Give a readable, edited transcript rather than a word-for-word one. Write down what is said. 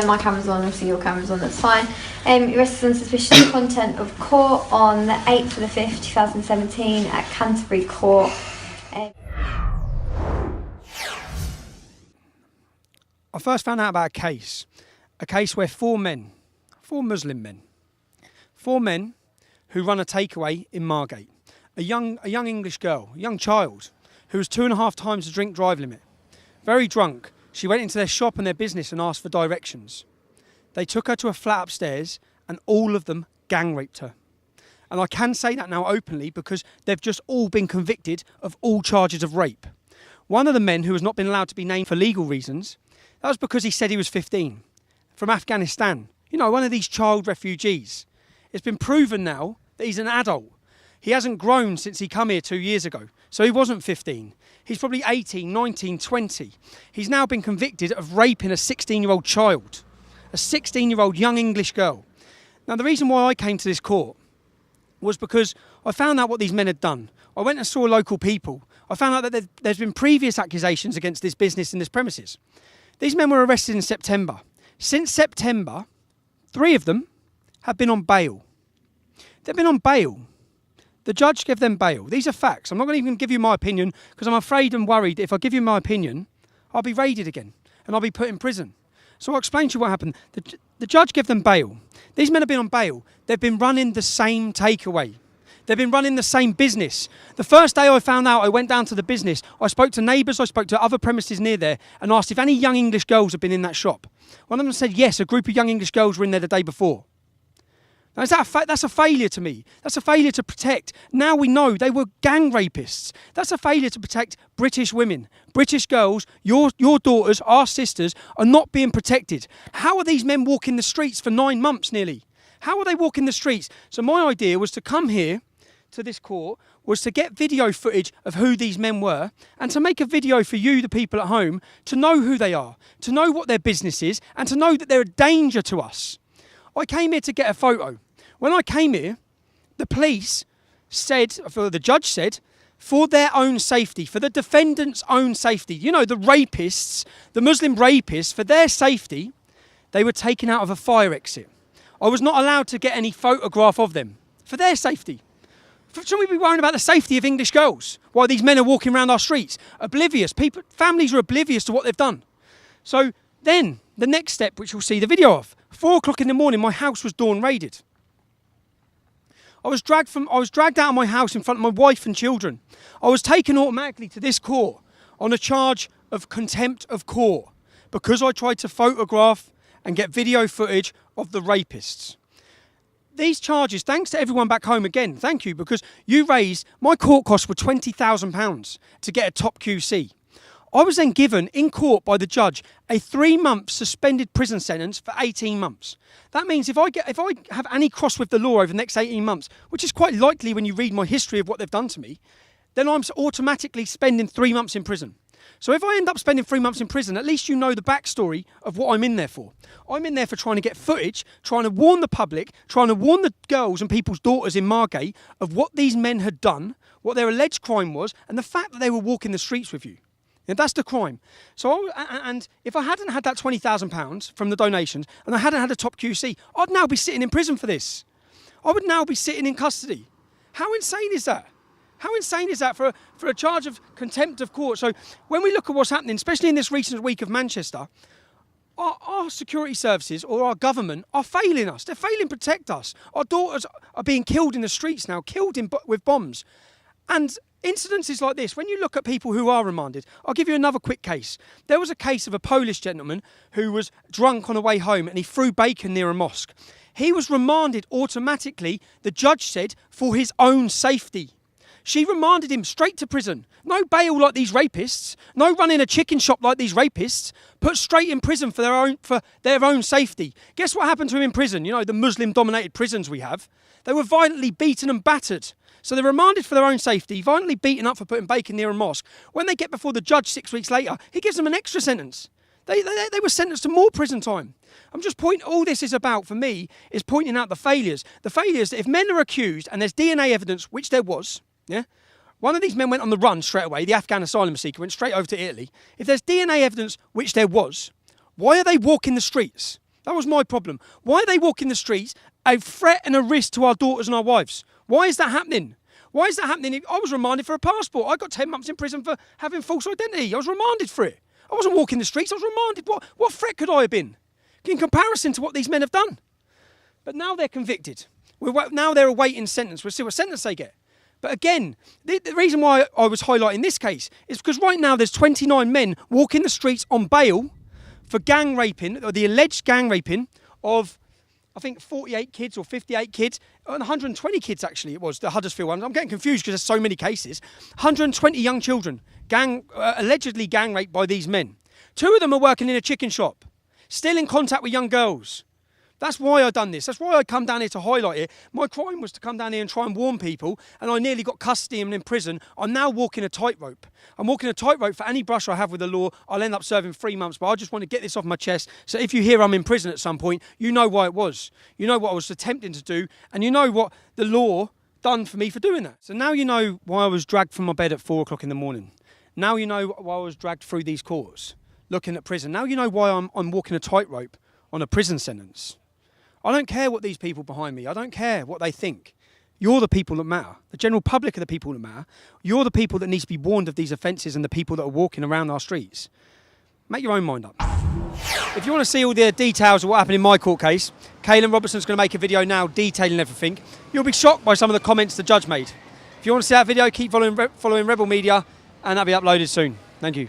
my camera's on, obviously your camera's on, that's fine. You're arrested on suspicion of content of court on the 8th of the 5th, 2017 at Canterbury Court. I first found out about a case where four Muslim men who run a takeaway in Margate, a young English girl, a young child, who was 2.5 times the drink drive limit. Very drunk, she went into their shop and their business and asked for directions. They took her to a flat upstairs and all of them gang raped her. And I can say that now openly because they've just all been convicted of all charges of rape. One of the men who has not been allowed to be named for legal reasons, that was because he said he was 15, from Afghanistan. You know, one of these child refugees. It's been proven now that he's an adult. He hasn't grown since he come here 2 years ago. So he wasn't 15. He's probably 18, 19, 20. He's now been convicted of raping a 16-year-old child. A 16-year-old young English girl. Now, the reason why I came to this court was because I found out what these men had done. I went and saw local people. I found out that there's been previous accusations against this business and this premises. These men were arrested in September. Since September, 3 of them have been on bail. They've been on bail. The judge gave them bail. These are facts. I'm not going to even give you my opinion because I'm afraid and worried that if I give you my opinion, I'll be raided again and I'll be put in prison. So I'll explain to you what happened. The judge gave them bail. These men have been on bail. They've been running the same takeaway. They've been running the same business. The first day I found out, I went down to the business. I spoke to neighbours, I spoke to other premises near there and asked if any young English girls had been in that shop. One of them said yes, a group of young English girls were in there the day before. Now, that's a failure to me. That's a failure to protect. Now we know they were gang rapists. That's a failure to protect British women. British girls, your daughters, our sisters, are not being protected. How are these men walking the streets for 9 months nearly? How are they walking the streets? So my idea was to come here to this court, was to get video footage of who these men were and to make a video for you, the people at home, to know who they are, to know what their business is and to know that they're a danger to us. I came here to get a photo. When I came here, the police said, the judge said, for their own safety, for the defendant's own safety, you know, the rapists, the Muslim rapists, for their safety, they were taken out of a fire exit. I was not allowed to get any photograph of them, for their safety. Shouldn't we be worrying about the safety of English girls while these men are walking around our streets? Oblivious. Families are oblivious to what they've done. So then, the next step, which you'll see the video of, 4 o'clock in the morning, my house was dawn raided. I was dragged out of my house in front of my wife and children. I was taken automatically to this court on a charge of contempt of court because I tried to photograph and get video footage of the rapists. These charges, thanks to everyone back home again, thank you, because you raised, my court costs were £20,000 to get a top QC. I was then given in court by the judge a 3-month suspended prison sentence for 18 months. That means if I have any cross with the law over the next 18 months, which is quite likely when you read my history of what they've done to me, then I'm automatically spending 3 months in prison. So if I end up spending 3 months in prison, at least you know the backstory of what I'm in there for. I'm in there for trying to get footage, trying to warn the public, trying to warn the girls and people's daughters in Margate of what these men had done, what their alleged crime was, and the fact that they were walking the streets with you. And that's the crime. So, and if I hadn't had that £20,000 from the donations, and I hadn't had a top QC, I'd now be sitting in prison for this. I would now be sitting in custody. How insane is that? How insane is that for a charge of contempt of court? So when we look at what's happening, especially in this recent week of Manchester, our security services or our government are failing us. They're failing to protect us. Our daughters are being killed in the streets now, killed with bombs. And incidences like this, when you look at people who are remanded, I'll give you another quick case. There was a case of a Polish gentleman who was drunk on the way home and he threw bacon near a mosque. He was remanded automatically, the judge said, for his own safety. She remanded him straight to prison. No bail like these rapists. No running a chicken shop like these rapists. Put straight in prison for their own safety. Guess what happened to him in prison? You know, the Muslim-dominated prisons we have. They were violently beaten and battered. So they're remanded for their own safety, violently beaten up for putting bacon near a mosque. When they get before the judge 6 weeks later, he gives them an extra sentence. They were sentenced to more prison time. I'm just all this is about, for me, is pointing out the failures. The failures that if men are accused and there's DNA evidence, which there was, yeah, one of these men went on the run straight away, the Afghan asylum seeker, went straight over to Italy. If there's DNA evidence, which there was, why are they walking the streets? That was my problem. Why are they walking the streets, a threat and a risk to our daughters and our wives? Why is that happening? Why is that happening? I was remanded for a passport. I got 10 months in prison for having false identity. I was remanded for it. I wasn't walking the streets, I was remanded. What threat could I have been in comparison to what these men have done? But now they're convicted. Now they're awaiting sentence. We'll see what sentence they get. But again, the reason why I was highlighting this case is because right now there's 29 men walking the streets on bail for gang raping, or the alleged gang raping of, I think, 48 kids or 58 kids, and 120 kids actually it was, the Huddersfield one. I'm getting confused because there's so many cases. 120 young children allegedly gang raped by these men. 2 of them are working in a chicken shop, still in contact with young girls. That's why I done this. That's why I come down here to highlight it. My crime was to come down here and try and warn people, and I nearly got custody and in prison. I'm now walking a tightrope. I'm walking a tightrope for any brush I have with the law. I'll end up serving 3 months, but I just want to get this off my chest. So if you hear I'm in prison at some point, you know why it was. You know what I was attempting to do, and you know what the law done for me for doing that. So now you know why I was dragged from my bed at 4 o'clock in the morning. Now you know why I was dragged through these courts, looking at prison. Now you know why I'm walking a tightrope on a prison sentence. I don't care what these people behind me, I don't care what they think. You're the people that matter. The general public are the people that matter. You're the people that need to be warned of these offences and the people that are walking around our streets. Make your own mind up. If you want to see all the details of what happened in my court case, Caelan Robertson's going to make a video now detailing everything. You'll be shocked by some of the comments the judge made. If you want to see that video, keep following Rebel Media, and that'll be uploaded soon. Thank you.